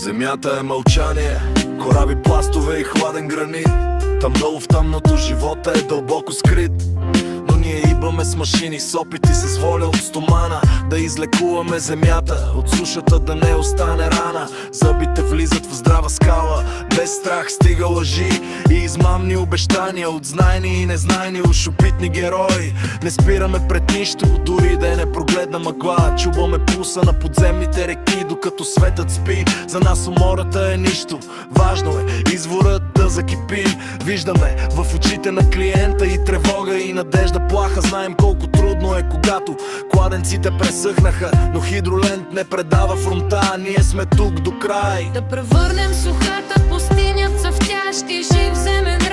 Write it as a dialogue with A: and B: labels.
A: Земята е мълчание, кораби, пластове и хладен гранит. Там долу в тъмното живота е дълбоко скрит. Но ние идваме с машини, с опити, с воля от стомана да излекуваме земята, от сушата да не остане рана. Зъбите влизат в здрава скала, без страх стига лъжи и измамни обещания от знайни и незнайни ушопитни герои. Не спираме пред нищо, дори да е непрогледна мъгла. Чуваме пулса на подземните реки, докато светът спи. За нас умората е нищо, важно е изворът да закипи. Виждаме в очите на клиента и тревога, и надежда плаха. Знаем колко трудно е, когато кладенците пресъхнаха, но хидролент не предава фронта. Ние сме тук до край.
B: Да превърнем сухата пустиня в цъфтящ и жив земен